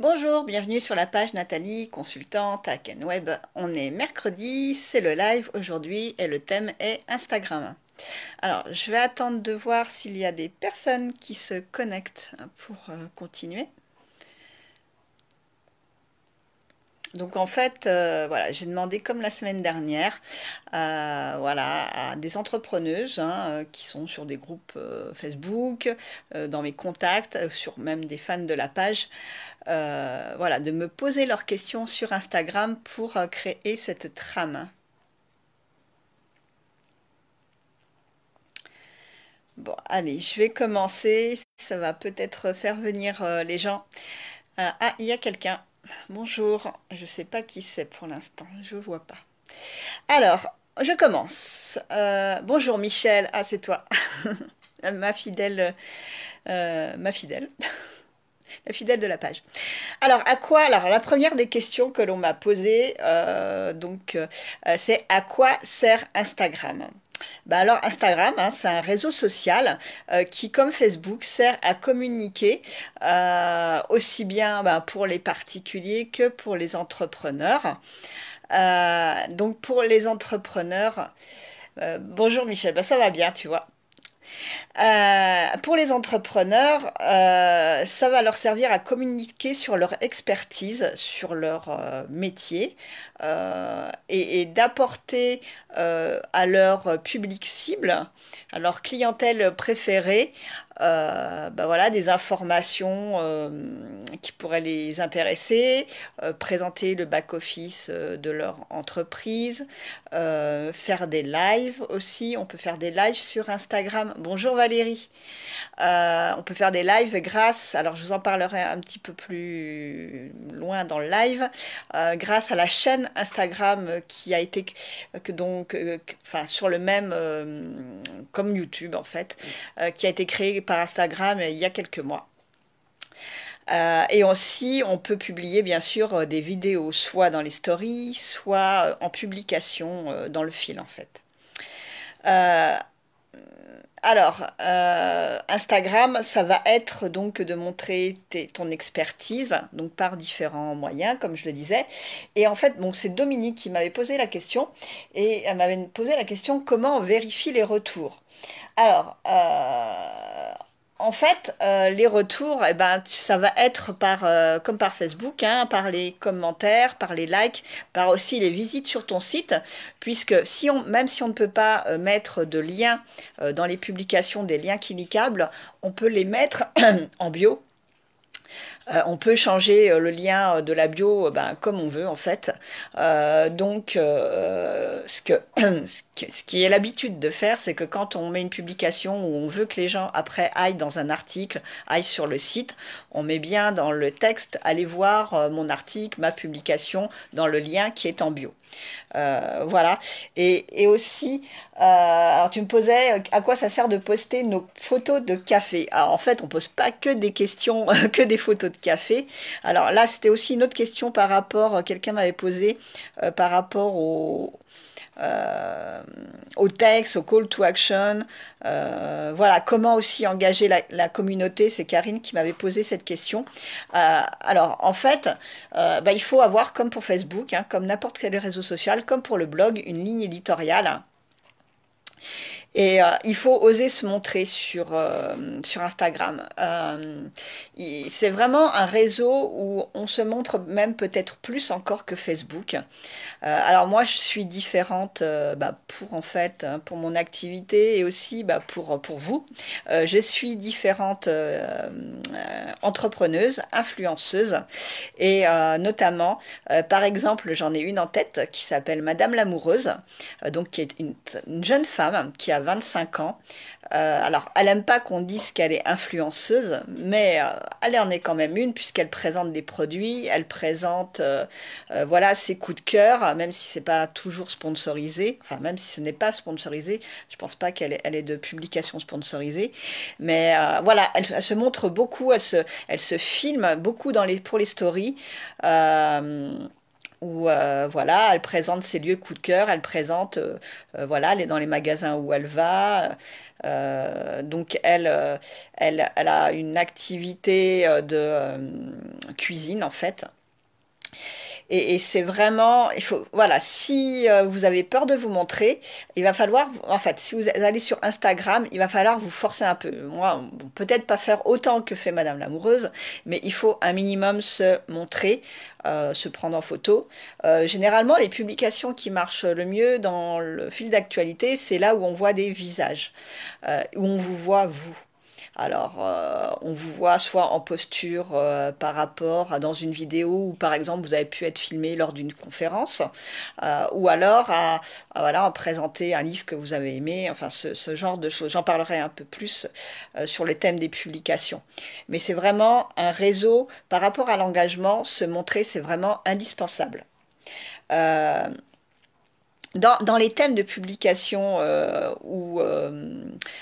Bonjour, bienvenue sur la page Nathalie, consultante à Kenweb. On est mercredi, c'est le live aujourd'hui et le thème est Instagram. Alors, je vais attendre de voir s'il y a des personnes qui se connectent pour continuer. Donc en fait, voilà, j'ai demandé comme la semaine dernière, voilà, à des entrepreneuses qui sont sur des groupes Facebook, dans mes contacts, sur même des fans de la page, voilà, de me poser leurs questions sur Instagram pour créer cette trame. Bon, allez, je vais commencer. Ça va peut-être faire venir les gens. Ah, il y a quelqu'un. Bonjour. Je ne sais pas qui c'est pour l'instant. Je ne vois pas. Alors, je commence. Bonjour Michel. Ah, c'est toi. Ma fidèle, ma fidèle, la fidèle de la page. Alors, à quoi? Alors, la première des questions que l'on m'a posées, c'est à quoi sert Instagram? Bah alors Instagram, c'est un réseau social qui, comme Facebook, sert à communiquer aussi bien pour les particuliers que pour les entrepreneurs. Donc pour les entrepreneurs, bonjour Michel, bah ça va bien, tu vois. Pour les entrepreneurs, ça va leur servir à communiquer sur leur expertise, sur leur métier et d'apporter à leur public cible, à leur clientèle préférée, voilà, des informations qui pourraient les intéresser, présenter le back-office de leur entreprise, faire des lives aussi. On peut faire des lives sur Instagram. Bonjour Valérie. On peut faire des lives grâce, alors je vous en parlerai un petit peu plus loin dans le live, grâce à la chaîne Instagram qui a été, enfin sur le même, comme YouTube en fait, qui a été créée par Instagram il y a quelques mois. Et aussi, on peut publier bien sûr des vidéos, soit dans les stories, soit en publication dans le fil en fait. Euh, Instagram, ça va être donc de montrer ton expertise, donc par différents moyens, comme je le disais. Et en fait, bon, c'est Dominique qui m'avait posé la question, et elle m'avait posé la question comment on vérifie les retours. Alors, en fait, les retours, eh ben, ça va être comme par Facebook, par les commentaires, par les likes, par aussi les visites sur ton site, puisque même si on ne peut pas mettre de liens dans les publications, des liens cliquables, on peut les mettre en bio. On peut changer le lien de la bio comme on veut en fait. Ce qui est l'habitude de faire, c'est que quand on met une publication où on veut que les gens après aillent dans un article, aillent sur le site, on met bien dans le texte, allez voir mon article, ma publication, dans le lien qui est en bio. Voilà. Et aussi, alors tu me posais à quoi ça sert de poster nos photos de café. Alors en fait, on pose pas que des questions, que des photos de café. Alors là, c'était aussi une autre question par rapport, quelqu'un m'avait posé par rapport au texte, au call to action. Voilà, comment aussi engager la communauté. C'est Karine qui m'avait posé cette question. Alors, en fait, il faut avoir, comme pour Facebook, comme n'importe quel réseau social, comme pour le blog, une ligne éditoriale. Et il faut oser se montrer sur Instagram. C'est vraiment un réseau où on se montre même peut-être plus encore que Facebook. Alors moi, je suis différente pour en fait, pour mon activité et aussi pour vous. Je suis différente entrepreneuse, influenceuse et notamment, par exemple, j'en ai une en tête qui s'appelle Madame l'Amoureuse, donc qui est une jeune femme qui a 25 ans. Alors, elle n'aime pas qu'on dise qu'elle est influenceuse, mais elle en est quand même une puisqu'elle présente des produits, elle présente voilà ses coups de cœur, même si c'est pas toujours sponsorisé, enfin même si ce n'est pas sponsorisé, je pense pas qu'elle ait de publication sponsorisée, mais voilà, elle se montre beaucoup, elle se filme beaucoup pour les stories. où voilà, elle présente ses lieux coup de cœur, elle présente voilà, elle est dans les magasins où elle va. Donc elle a une activité de cuisine en fait. Et c'est vraiment, il faut, voilà, si vous avez peur de vous montrer, il va falloir, en fait, si vous allez sur Instagram, il va falloir vous forcer un peu. Moi, bon, peut-être pas faire autant que fait Madame l'amoureuse, mais il faut un minimum se montrer, se prendre en photo. Généralement, les publications qui marchent le mieux dans le fil d'actualité, c'est là où on voit des visages, où on vous voit vous. Alors, on vous voit soit en posture par rapport à dans une vidéo où, par exemple, vous avez pu être filmé lors d'une conférence, ou alors voilà, à présenter un livre que vous avez aimé, enfin ce genre de choses. J'en parlerai un peu plus sur le thème des publications. Mais c'est vraiment un réseau, par rapport à l'engagement, se montrer, c'est vraiment indispensable. Euh, dans les thèmes de publication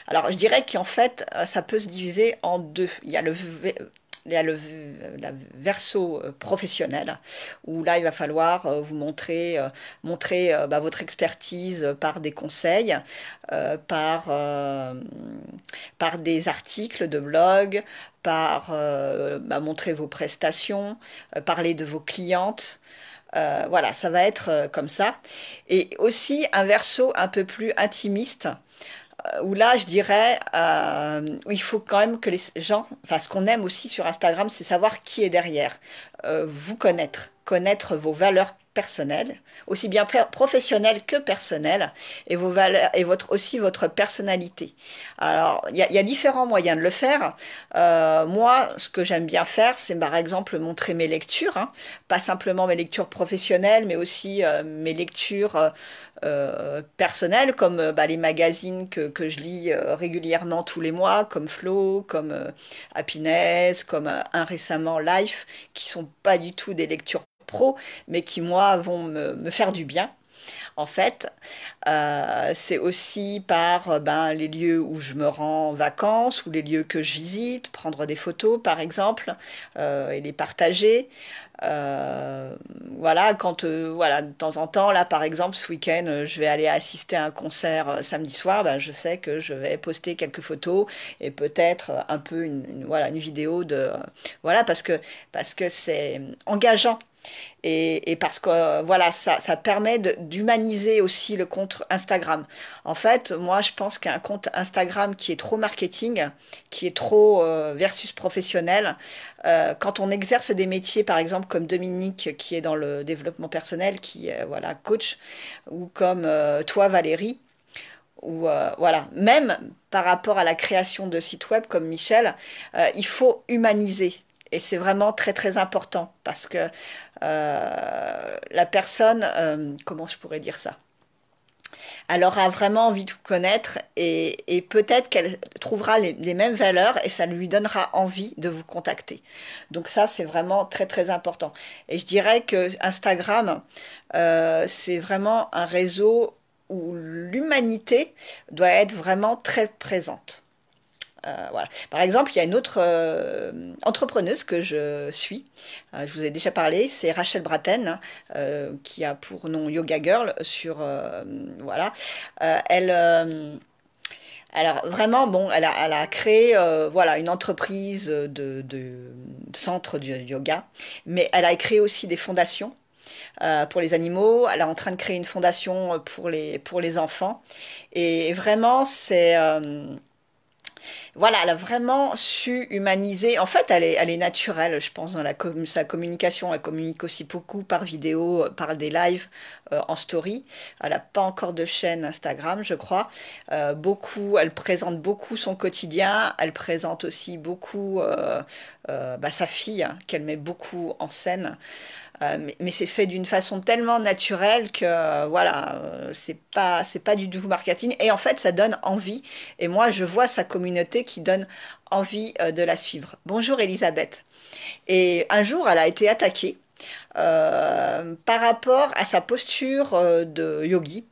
alors je dirais qu'en fait ça peut se diviser en deux. Il y a la verso professionnel où là il va falloir vous montrer bah, votre expertise par des conseils, par des articles de blog, par bah, montrer vos prestations, parler de vos clientes. Voilà, ça va être comme ça. Et aussi un verso un peu plus intimiste, où là, je dirais, où il faut quand même que les gens, enfin, ce qu'on aime aussi sur Instagram, c'est savoir qui est derrière, vous connaître vos valeurs personnelles, aussi bien professionnelles que personnelles, et vos valeurs et aussi votre personnalité. Alors, il y a différents moyens de le faire. Moi, ce que j'aime bien faire, c'est par exemple montrer mes lectures, hein, pas simplement mes lectures professionnelles, mais aussi mes lectures personnelles, comme bah, les magazines que je lis régulièrement tous les mois, comme Flow, comme Happiness, comme un récemment Life, qui sont pas du tout des lectures pro, mais qui moi vont me faire du bien. En fait, c'est aussi par ben, les lieux où je me rends en vacances ou les lieux que je visite, prendre des photos par exemple et les partager. Euh, voilà, quand voilà, de temps en temps, là par exemple, ce week-end, je vais aller assister à un concert samedi soir, ben, je sais que je vais poster quelques photos et peut-être un peu voilà, une vidéo de voilà parce que c'est engageant et parce que voilà, ça permet d'humaniser aussi le compte Instagram. En fait, moi, je pense qu'un compte Instagram qui est trop marketing, qui est trop versus professionnel, quand on exerce des métiers, par exemple, comme Dominique, qui est dans le développement personnel, qui est voilà, coach, ou comme toi, Valérie, ou voilà, même par rapport à la création de sites web comme Michel, il faut humaniser. Et c'est vraiment très très important parce que la personne, comment je pourrais dire ça? Elle aura vraiment envie de vous connaître et peut-être qu'elle trouvera les mêmes valeurs et ça lui donnera envie de vous contacter. Donc ça, c'est vraiment très très important. Et je dirais que Instagram, c'est vraiment un réseau où l'humanité doit être vraiment très présente. Voilà. Par exemple, il y a une autre entrepreneuse que je suis, je vous ai déjà parlé, c'est Rachel Bratten, hein, qui a pour nom Yoga Girl sur voilà. Elle alors vraiment bon, elle a créé voilà une entreprise de centre de yoga, mais elle a créé aussi des fondations pour les animaux. Elle est en train de créer une fondation pour les enfants. Et vraiment, c'est voilà, elle a vraiment su humaniser. En fait, elle est naturelle, je pense, dans sa communication. Elle communique aussi beaucoup par vidéo, par des lives en story. Elle n'a pas encore de chaîne Instagram, je crois. Elle présente beaucoup son quotidien. Elle présente aussi beaucoup bah, sa fille, hein, qu'elle met beaucoup en scène. Mais c'est fait d'une façon tellement naturelle que voilà, c'est pas du tout marketing. Et en fait, ça donne envie. Et moi, je vois sa communauté qui donne envie de la suivre. Bonjour Elisabeth. Et un jour, elle a été attaquée. par rapport à sa posture de yogi,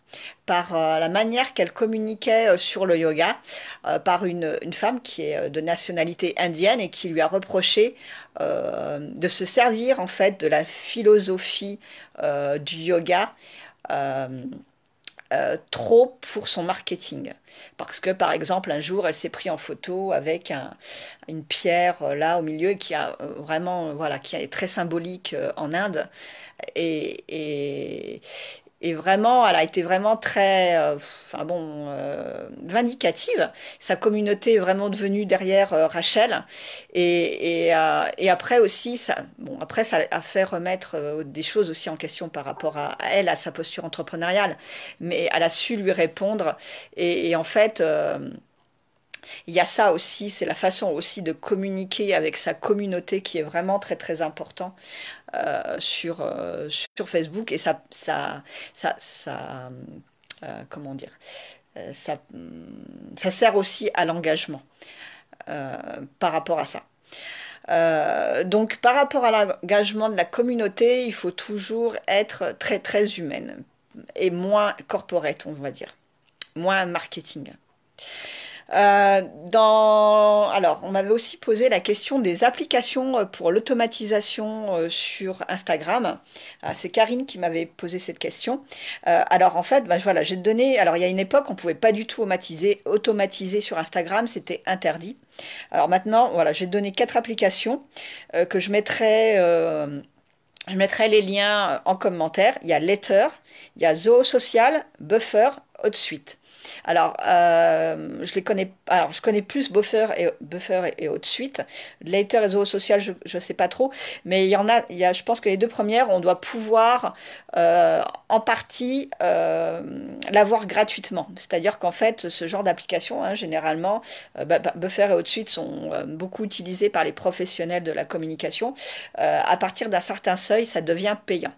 par la manière qu'elle communiquait sur le yoga, par une femme qui est de nationalité indienne et qui lui a reproché de se servir en fait de la philosophie du yoga euh, trop pour son marketing. Parce que, par exemple, un jour, elle s'est prise en photo avec une pierre là au milieu qui a vraiment, voilà, qui est très symbolique en Inde. Et, et, et vraiment, elle a été vraiment très, enfin bon, vindicative. Sa communauté est vraiment devenue derrière Rachel. Et après aussi, bon, après, ça a fait remettre des choses aussi en question par rapport à elle, à sa posture entrepreneuriale. Mais elle a su lui répondre. Et en fait, il y a ça aussi, c'est la façon aussi de communiquer avec sa communauté qui est vraiment très très important sur Facebook. Et comment dire, ça, ça sert aussi à l'engagement par rapport à ça. Donc par rapport à l'engagement de la communauté, il faut toujours être très très humaine et moins corporate, on va dire, moins marketing. Alors, on m'avait aussi posé la question des applications pour l'automatisation sur Instagram. C'est Karine qui m'avait posé cette question. Alors, en fait, bah, voilà, j'ai donné. Alors, il y a une époque, on ne pouvait pas du tout automatiser sur Instagram, c'était interdit. Alors maintenant, voilà, j'ai donné 4 applications que je mettrai. Je mettrai les liens en commentaire. Il y a Letter, il y a Zoosocial, Buffer, HotSuite. Alors, je les connais. Alors, je connais plus Buffer et HotSuite. Later et Zoosocial, je ne sais pas trop, mais je pense que les deux premières, on doit pouvoir en partie l'avoir gratuitement. C'est-à-dire qu'en fait, ce genre d'application, hein, généralement, Buffer et HotSuite sont beaucoup utilisés par les professionnels de la communication. À partir d'un certain seuil, ça devient payant.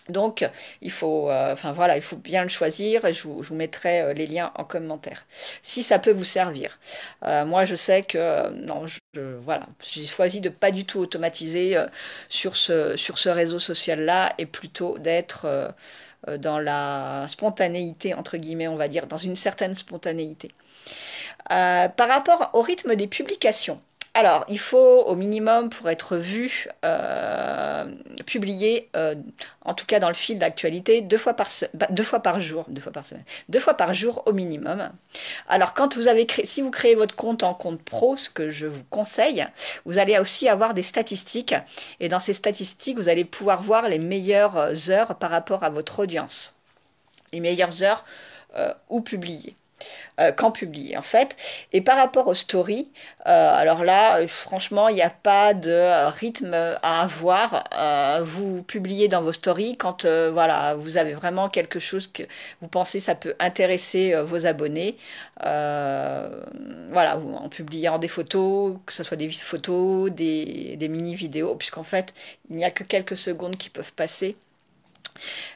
Donc, enfin voilà, il faut bien le choisir et je vous mettrai les liens en commentaire. Si ça peut vous servir. Moi, je sais que non, voilà, j'ai choisi de pas du tout automatiser sur ce réseau social-là et plutôt d'être dans la spontanéité entre guillemets, on va dire, dans une certaine spontanéité. Par rapport au rythme des publications. Alors, il faut au minimum pour être vu, publié, en tout cas dans le fil d'actualité, 2 fois par jour, 2 fois par semaine, 2 fois par jour au minimum. Alors, si vous créez votre compte en compte pro, ce que je vous conseille, vous allez aussi avoir des statistiques. Et dans ces statistiques, vous allez pouvoir voir les meilleures heures par rapport à votre audience. Les meilleures heures où publier. Quand publier en fait. Et par rapport aux stories, alors là, franchement, il n'y a pas de rythme à avoir. Vous publiez dans vos stories quand voilà, vous avez vraiment quelque chose que vous pensez ça peut intéresser vos abonnés. Voilà, en publiant des photos, que ce soit des photos, des mini-vidéos, puisqu'en fait, il n'y a que quelques secondes qui peuvent passer.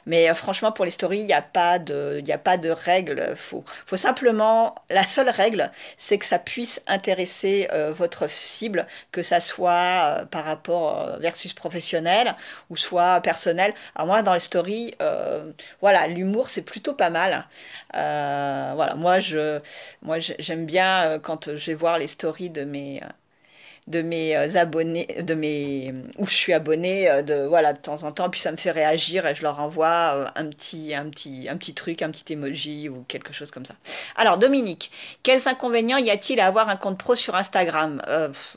Mais franchement, pour les stories, il y a pas de règle. Faut simplement, la seule règle, c'est que ça puisse intéresser votre cible, que ça soit par rapport versus professionnel ou soit personnel. Alors moi, dans les stories, voilà, l'humour, c'est plutôt pas mal. Voilà, j'aime bien quand je vais voir les stories de mes abonnés, où je suis abonnée, voilà, de temps en temps, puis ça me fait réagir et je leur envoie un petit truc, un petit emoji ou quelque chose comme ça. Alors, Dominique, quels inconvénients y a-t-il à avoir un compte pro sur Instagram?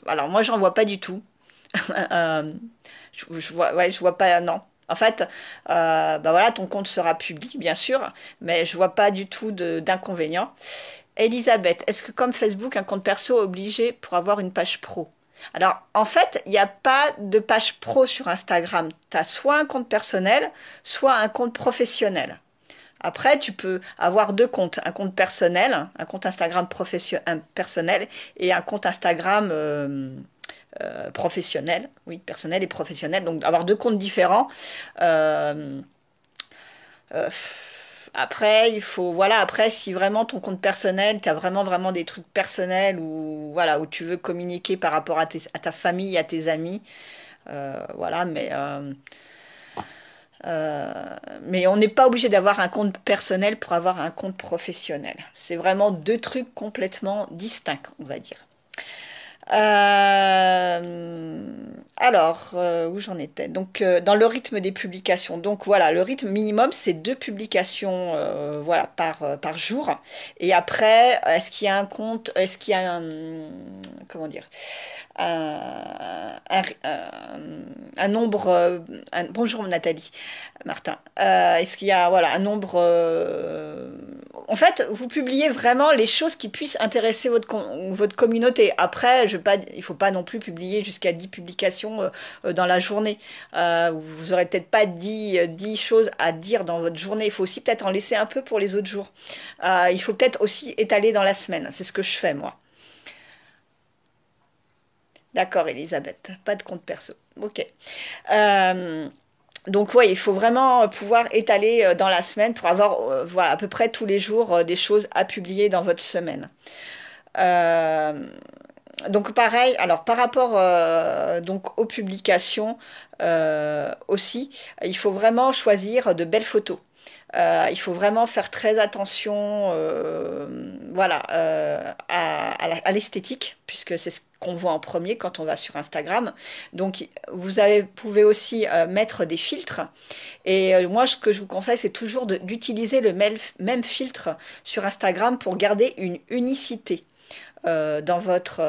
Alors, moi, j'en vois pas du tout. Euh, je vois pas, non. En fait, bah voilà, ton compte sera public, bien sûr, mais je vois pas du tout d'inconvénients. Elisabeth, est-ce que comme Facebook, un compte perso est obligé pour avoir une page pro? Alors, en fait, il n'y a pas de page pro sur Instagram. Tu as soit un compte personnel, soit un compte professionnel. Après, tu peux avoir 2 comptes, un compte personnel, un compte Instagram personnel et un compte Instagram professionnel. Oui, personnel et professionnel. Donc, avoir 2 comptes différents. Euh, euh, Après, il faut, voilà, après, si vraiment ton compte personnel, tu as vraiment des trucs personnels ou voilà, où tu veux communiquer par rapport à ta famille, à tes amis, voilà, mais on n'est pas obligé d'avoir un compte personnel pour avoir un compte professionnel. C'est vraiment deux trucs complètement distincts, on va dire. Euh, où j'en étais? Donc, dans le rythme des publications. Donc, voilà, le rythme minimum, c'est 2 publications, voilà, par jour. Et après, est-ce qu'il y a un compte, est-ce qu'il y a un, comment dire, un nombre, bonjour Nathalie, Martin. Est-ce qu'il y a, voilà, un nombre, en fait, vous publiez vraiment les choses qui puissent intéresser votre communauté. Après, il ne faut pas non plus publier jusqu'à 10 publications dans la journée. Vous aurez peut-être pas 10 choses à dire dans votre journée. Il faut aussi peut-être en laisser un peu pour les autres jours. Il faut peut-être aussi étaler dans la semaine. C'est ce que je fais, moi. D'accord, Elisabeth. Pas de compte perso. Ok. Euh, donc ouais, il faut vraiment pouvoir étaler dans la semaine pour avoir voilà, à peu près tous les jours des choses à publier dans votre semaine. Euh, donc pareil, alors par rapport donc aux publications aussi, il faut vraiment choisir de belles photos. Il faut vraiment faire très attention voilà, à l'esthétique, puisque c'est ce qu'on voit en premier quand on va sur Instagram. Donc, pouvez aussi mettre des filtres. Et moi, ce que je vous conseille, c'est toujours d'utiliser le même filtre sur Instagram pour garder une unicité dans votre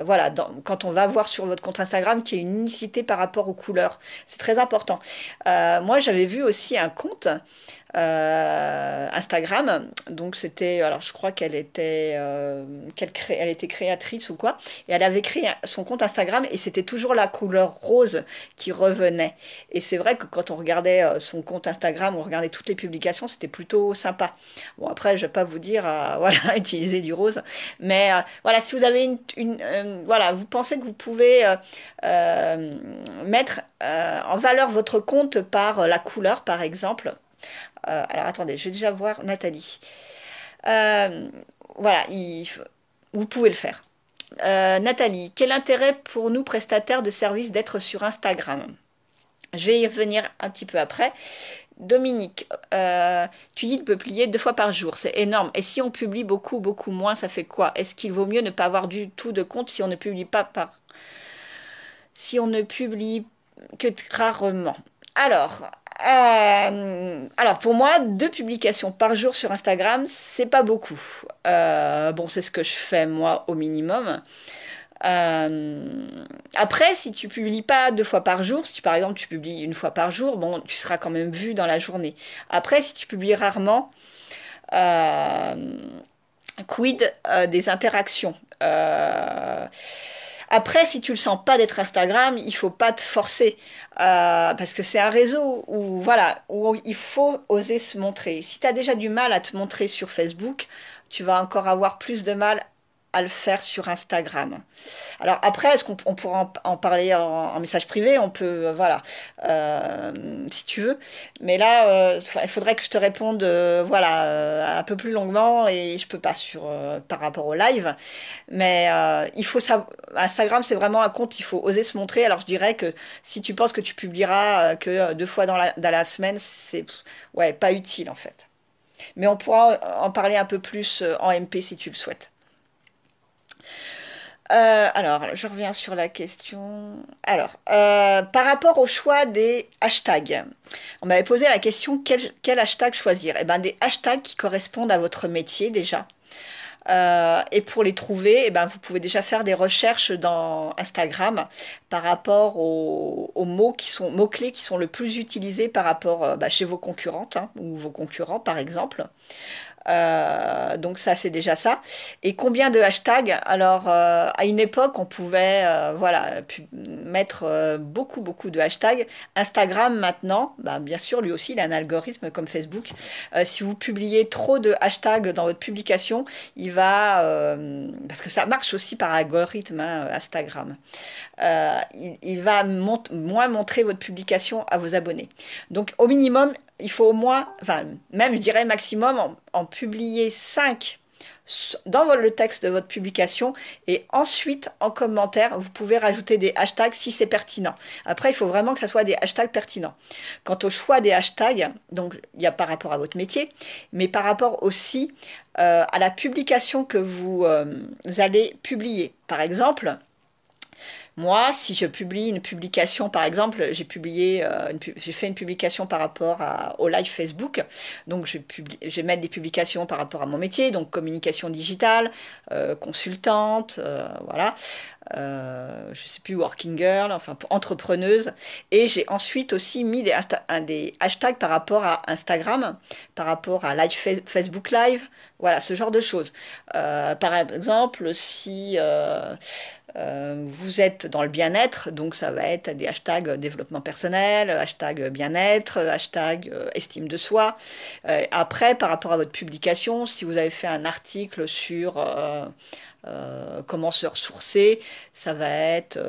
voilà quand on va voir sur votre compte Instagram qu'il y ait une unicité par rapport aux couleurs, c'est très important. Moi j'avais vu aussi un compte Instagram, donc c'était, alors je crois elle était créatrice ou quoi, et elle avait créé son compte Instagram et c'était toujours la couleur rose qui revenait. Et c'est vrai que quand on regardait son compte Instagram, on regardait toutes les publications, c'était plutôt sympa. Bon après, je vais pas vous dire voilà utiliser du rose, mais voilà, si vous avez voilà, vous pensez que vous pouvez mettre en valeur votre compte par la couleur, par exemple. Alors attendez, je vais déjà voir Nathalie. Euh, voilà, vous pouvez le faire. Nathalie, quel intérêt pour nous prestataires de services d'être sur Instagram? Je vais y revenir un petit peu après. Dominique, tu dis de publier 2 fois par jour, c'est énorme. Et si on publie beaucoup moins, ça fait quoi? Est-ce qu'il vaut mieux ne pas avoir du tout de compte si on ne publie pas si on ne publie que rarement? Alors, alors pour moi, 2 publications par jour sur Instagram, c'est pas beaucoup. Bon, c'est ce que je fais moi au minimum. Euh, Après, si tu publies pas 2 fois par jour, si par exemple tu publies 1 fois par jour, bon, tu seras quand même vu dans la journée. Après, si tu publies rarement, euh, quid des interactions? Après, si tu le sens pas d'être Instagram, il faut pas te forcer parce que c'est un réseau où voilà où il faut oser se montrer. Si tu as déjà du mal à te montrer sur Facebook, tu vas encore avoir plus de mal à le faire sur Instagram. Alors après, est-ce qu'on pourra en parler en message privé? On peut, voilà, si tu veux. Mais là, il faudrait que je te réponde, voilà, un peu plus longuement et je peux pas par rapport au live. Mais il faut savoir, Instagram, c'est vraiment un compte, il faut oser se montrer. Alors je dirais que si tu penses que tu publieras que 2 fois dans la semaine, c'est ouais, pas utile en fait. Mais on pourra en parler un peu plus en MP si tu le souhaites. Alors, je reviens sur la question. Alors, par rapport au choix des hashtags, on m'avait posé la question quel hashtag choisir? Eh ben, des hashtags qui correspondent à votre métier déjà. Et pour les trouver, eh ben, vous pouvez déjà faire des recherches dans Instagram par rapport aux mots-clés qui sont le plus utilisés par rapport chez vos concurrentes hein, ou vos concurrents par exemple. Donc ça, c'est déjà ça. Et combien de hashtags? Alors, à une époque, on pouvait voilà, mettre beaucoup, beaucoup de hashtags. Instagram, maintenant, bah, bien sûr, lui aussi, il a un algorithme comme Facebook. Si vous publiez trop de hashtags dans votre publication, il va... parce que ça marche aussi par algorithme, hein, Instagram. Il va moins montrer votre publication à vos abonnés. Donc, au minimum, il faut au moins, enfin, même je dirais maximum, en publier 5 dans le texte de votre publication et ensuite en commentaire, vous pouvez rajouter des hashtags si c'est pertinent. Après, il faut vraiment que ça soit des hashtags pertinents. Quant au choix des hashtags, donc il y a par rapport à votre métier, mais par rapport aussi à la publication que vous allez publier. Par exemple, moi, si je publie une publication, par exemple, j'ai fait une publication par rapport au live Facebook. Donc, je vais mettre des publications par rapport à mon métier, donc communication digitale, consultante, voilà. Je sais plus, working girl, enfin, entrepreneuse. Et j'ai ensuite aussi mis des hashtags par rapport à Instagram, par rapport à Facebook Live, voilà, ce genre de choses. Par exemple, si vous êtes dans le bien-être, donc ça va être des hashtags développement personnel, hashtag bien-être, hashtag estime de soi. Après, par rapport à votre publication, si vous avez fait un article sur comment se ressourcer, ça va être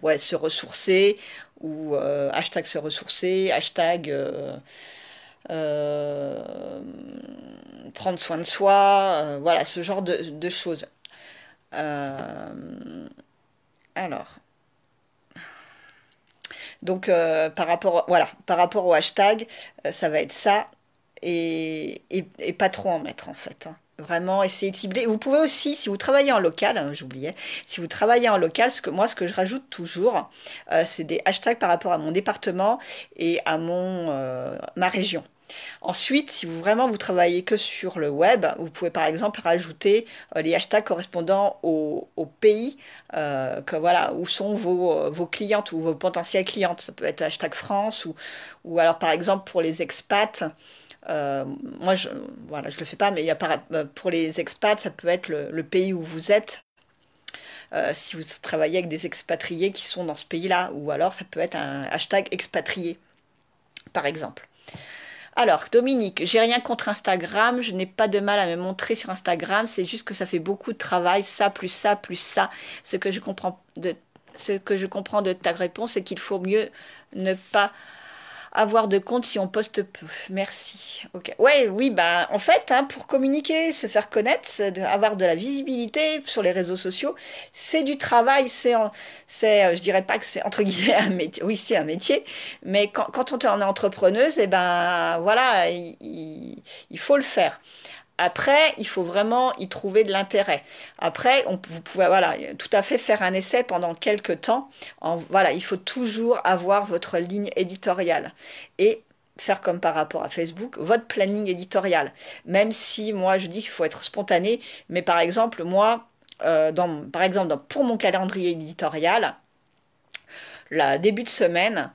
ouais, se ressourcer ou hashtag se ressourcer, hashtag euh, prendre soin de soi, voilà, ce genre de choses. Euh, alors, donc voilà, par rapport au hashtag, ça va être ça et pas trop en mettre en fait, hein. Vraiment essayer de cibler. Vous pouvez aussi, si vous travaillez en local, hein, j'oubliais, si vous travaillez en local, ce que je rajoute toujours, c'est des hashtags par rapport à mon département et à ma région. Ensuite, si vous travaillez que sur le web, vous pouvez par exemple rajouter les hashtags correspondant au pays voilà, où sont vos clientes ou vos potentielles clientes. Ça peut être hashtag France ou alors par exemple pour les expats. Moi, voilà, je le fais pas, mais pour les expats, ça peut être le pays où vous êtes. Si vous travaillez avec des expatriés qui sont dans ce pays-là, ou alors ça peut être un hashtag expatrié, par exemple. Alors, Dominique, j'ai rien contre Instagram, je n'ai pas de mal à me montrer sur Instagram, c'est juste que ça fait beaucoup de travail, ça, plus ça, plus ça. Ce que je comprends de ta réponse, c'est qu'il faut mieux ne pas avoir de compte si on poste peu. Merci. Ok. Ouais, oui, bah en fait, hein, pour communiquer, se faire connaître, avoir de la visibilité sur les réseaux sociaux, c'est du travail. Je dirais pas que c'est entre guillemets un métier. Oui, c'est un métier, mais quand on est entrepreneuse, et ben voilà, il faut le faire. Après, il faut vraiment y trouver de l'intérêt. Après, vous pouvez voilà, tout à fait faire un essai pendant quelques temps. Voilà, il faut toujours avoir votre ligne éditoriale et faire comme par rapport à Facebook, votre planning éditorial. Même si moi je dis qu'il faut être spontané, mais par exemple moi, pour mon calendrier éditorial, début de semaine,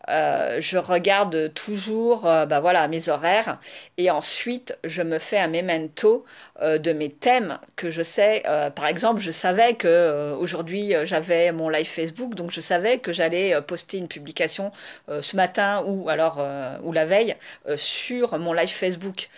je regarde toujours bah voilà, mes horaires et ensuite je me fais un memento de mes thèmes que je sais. Par exemple, je savais que aujourd'hui j'avais mon live Facebook, donc je savais que j'allais poster une publication ce matin ou la veille sur mon live Facebook.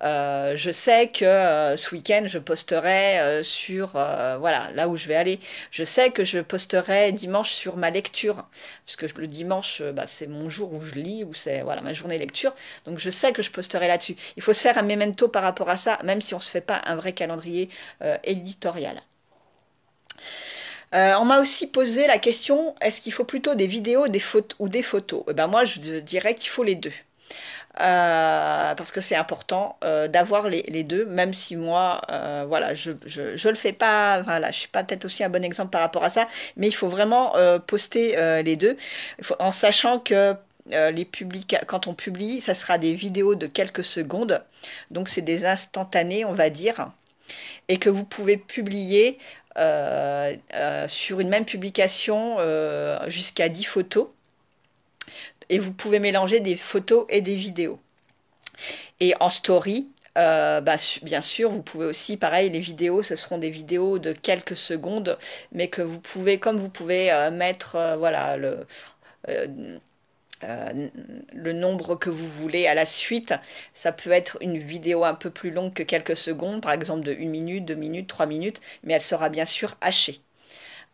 Je sais que ce week-end je posterai sur voilà là où je vais aller. Je sais que je posterai dimanche sur ma lecture, puisque le dimanche bah, c'est mon jour où je lis, où c'est voilà ma journée lecture. Donc je sais que je posterai là-dessus. Il faut se faire un memento par rapport à ça, même si on se fait pas un vrai calendrier éditorial. On m'a aussi posé la question, est-ce qu'il faut plutôt des vidéos ou des photos? Eh ben moi, je dirais qu'il faut les deux. Parce que c'est important d'avoir les deux, même si moi, voilà, je le fais pas, voilà, je suis pas peut-être aussi un bon exemple par rapport à ça, mais il faut vraiment poster les deux, en sachant que quand on publie, ça sera des vidéos de quelques secondes, donc c'est des instantanés, on va dire, et que vous pouvez publier sur une même publication jusqu'à 10 photos, et vous pouvez mélanger des photos et des vidéos. Et en story, bah, bien sûr, vous pouvez aussi, pareil, les vidéos, ce seront des vidéos de quelques secondes, mais que vous pouvez, comme vous pouvez mettre, voilà, euh, euh, le nombre que vous voulez à la suite. Ça peut être une vidéo un peu plus longue que quelques secondes, par exemple de 1 minute, 2 minutes, 3 minutes, mais elle sera bien sûr hachée.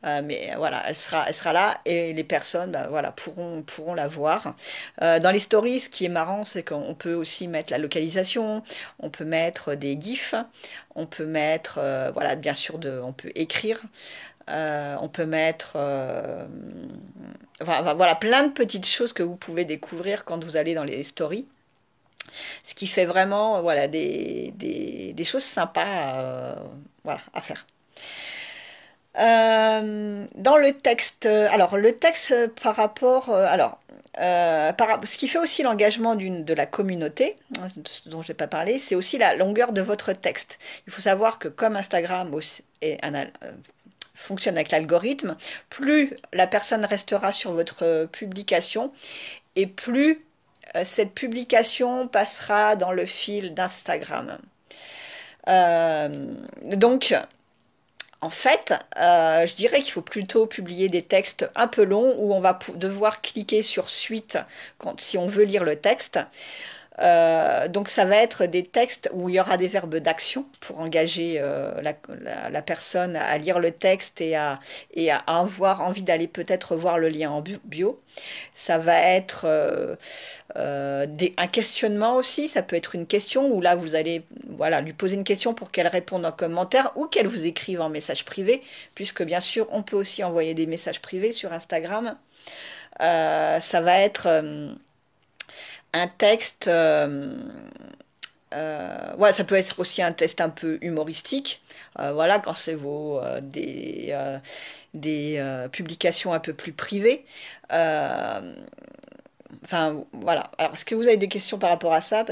Mais voilà, elle sera là et les personnes bah, voilà, pourront la voir. Dans les stories, ce qui est marrant, c'est qu'on peut aussi mettre la localisation, on peut mettre des gifs, on peut mettre, voilà, bien sûr, on peut écrire, on peut mettre, voilà, plein de petites choses que vous pouvez découvrir quand vous allez dans les stories. Ce qui fait vraiment, voilà, des choses sympas, voilà, à faire. Dans le texte, alors le texte par rapport, ce qui fait aussi l'engagement de la communauté, hein, dont je n'ai pas parlé, c'est aussi la longueur de votre texte. Il faut savoir que comme Instagram fonctionne avec l'algorithme, plus la personne restera sur votre publication et plus cette publication passera dans le fil d'Instagram. Euh, donc, en fait, je dirais qu'il faut plutôt publier des textes un peu longs où on va devoir cliquer sur suite si on veut lire le texte. Donc ça va être des textes où il y aura des verbes d'action pour engager la personne à lire le texte et à avoir envie d'aller peut-être voir le lien en bio. Ça va être un questionnement aussi, ça peut être une question où là vous allez voilà, lui poser une question pour qu'elle réponde en commentaire ou qu'elle vous écrive en message privé, puisque bien sûr on peut aussi envoyer des messages privés sur Instagram. Ça va être un texte, ouais, ça peut être aussi un texte un peu humoristique, voilà, quand c'est des publications un peu plus privées. Euh, Enfin, voilà. Alors, est-ce que vous avez des questions par rapport à ça?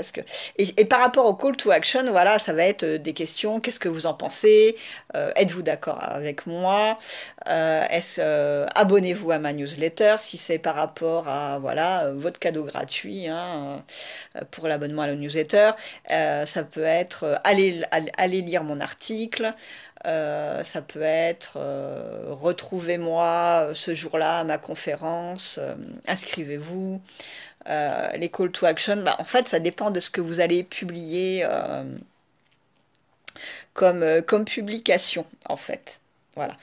Et par rapport au call to action, voilà, ça va être des questions. Qu'est-ce que vous en pensez? Êtes-vous d'accord avec moi? Abonnez-vous à ma newsletter si c'est par rapport à voilà votre cadeau gratuit hein, pour l'abonnement à la newsletter. Ça peut être allez lire mon article. Ça peut être retrouvez-moi ce jour-là à ma conférence, inscrivez-vous. Les call to action, bah, en fait, ça dépend de ce que vous allez publier comme publication, en fait. Voilà.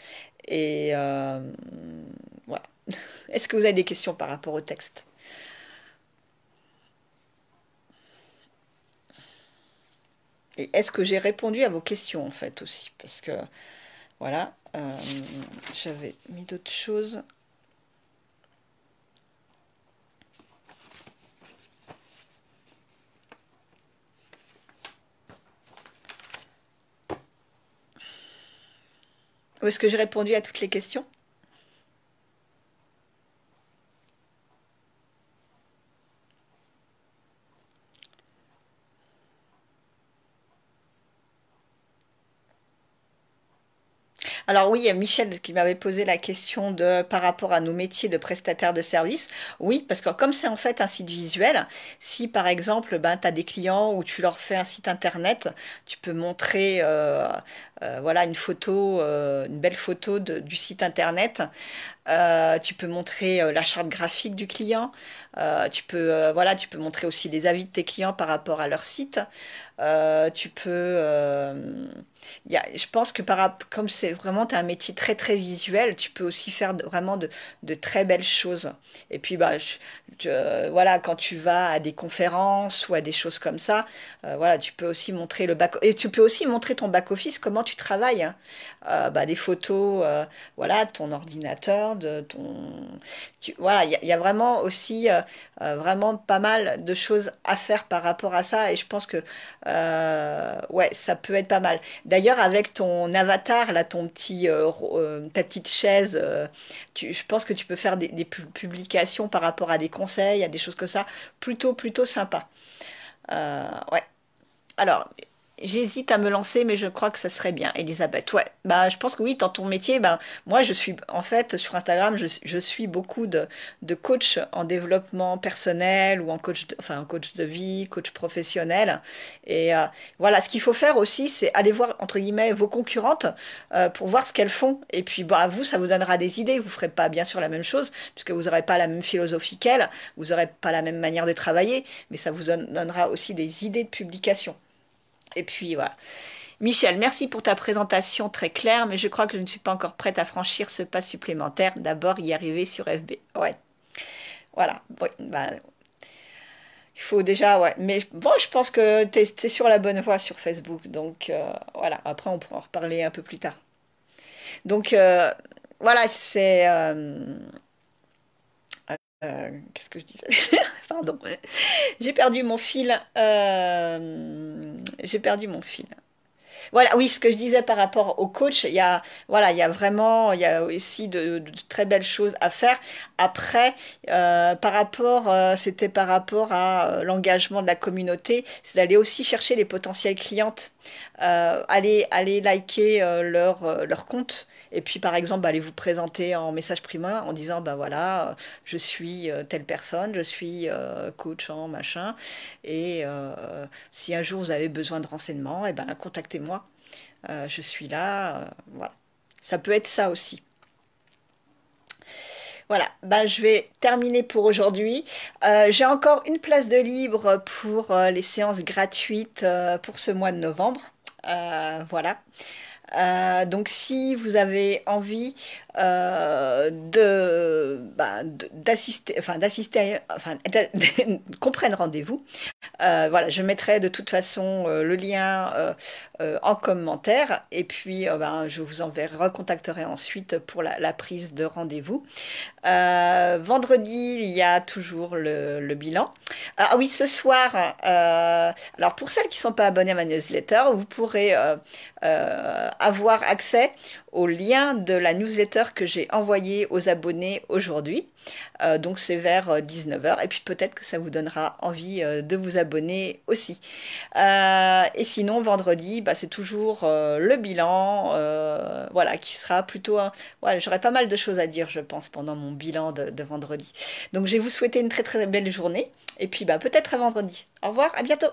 Et voilà. Est-ce que vous avez des questions par rapport au texte? Et est-ce que j'ai répondu à vos questions, en fait, aussi? Parce que, voilà, j'avais mis d'autres choses. Ou est-ce que j'ai répondu à toutes les questions? Alors oui, il y a Michel qui m'avait posé la question par rapport à nos métiers de prestataires de services. Oui, parce que comme c'est en fait un site visuel, si par exemple ben, tu as des clients où tu leur fais un site internet, tu peux montrer voilà, une belle photo du site internet. Tu peux montrer la charte graphique du client. Voilà, tu peux montrer aussi les avis de tes clients par rapport à leur site. Tu peux, je pense que comme c'est vraiment un métier très très visuel, tu peux aussi faire vraiment de très belles choses. Et puis bah, voilà, quand tu vas à des conférences ou à des choses comme ça, voilà, tu peux aussi montrer le back et tu peux aussi montrer ton back office, comment tu travailles. Hein. Bah, des photos, voilà, de ton ordinateur, voilà, il y a vraiment aussi vraiment pas mal de choses à faire par rapport à ça et je pense que ouais, ça peut être pas mal. D'ailleurs, avec ton avatar, là, ta petite chaise, je pense que tu peux faire des publications par rapport à des conseils, à des choses comme ça, plutôt sympa. Ouais. Alors, J'hésite à me lancer, mais je crois que ça serait bien, Elisabeth. Ouais, bah, je pense que oui, dans ton métier, bah, moi, je suis, en fait, sur Instagram, je suis beaucoup de coachs en développement personnel ou en coach, enfin, en coach de vie, coach professionnel. Et voilà, ce qu'il faut faire aussi, c'est aller voir, entre guillemets, vos concurrentes pour voir ce qu'elles font. Et puis, bah, à vous, ça vous donnera des idées. Vous ferez pas, bien sûr, la même chose, puisque vous n'aurez pas la même philosophie qu'elles, vous n'aurez pas la même manière de travailler, mais ça vous donnera aussi des idées de publication. Et puis voilà. Michel, merci pour ta présentation très claire, mais je crois que je ne suis pas encore prête à franchir ce pas supplémentaire. D'abord, y arriver sur FB. Ouais, voilà. Ouais, bah, il faut déjà, ouais. Mais bon, je pense que tu es, sur la bonne voie sur Facebook. Donc voilà, après, on pourra en reparler un peu plus tard. Donc voilà, c'est... qu'est-ce que je disais? Pardon. J'ai perdu mon fil. J'ai perdu mon fil. Voilà, oui, ce que je disais par rapport au coach, il y a, voilà, il y a vraiment, il y a aussi de très belles choses à faire. Après, c'était par rapport à l'engagement de la communauté, c'est d'aller aussi chercher les potentielles clientes, aller liker leur compte, et puis par exemple, aller vous présenter en message primaire en disant, bah voilà, je suis telle personne, je suis coach en machin, et si un jour vous avez besoin de renseignements, eh ben, contactez-moi. Je suis là. Voilà. Ça peut être ça aussi. Voilà, bah, je vais terminer pour aujourd'hui. J'ai encore une place de libre pour les séances gratuites pour ce mois de novembre. Voilà. Donc, si vous avez envie qu'on prenne rendez-vous, voilà, je mettrai de toute façon le lien en commentaire et puis ben, je vous recontacterai ensuite pour la prise de rendez-vous. Vendredi, il y a toujours le bilan. Ah oui, ce soir, alors pour celles qui ne sont pas abonnées à ma newsletter, vous pourrez avoir accès au lien de la newsletter que j'ai envoyée aux abonnés aujourd'hui. Donc c'est vers 19h et puis peut-être que ça vous donnera envie de vous abonner aussi. Et sinon, vendredi, bah, c'est toujours le bilan, voilà, qui sera plutôt... Ouais, j'aurai pas mal de choses à dire, je pense, pendant mon bilan de vendredi. Donc je vais vous souhaiter une très très belle journée et puis bah, peut-être à vendredi. Au revoir, à bientôt.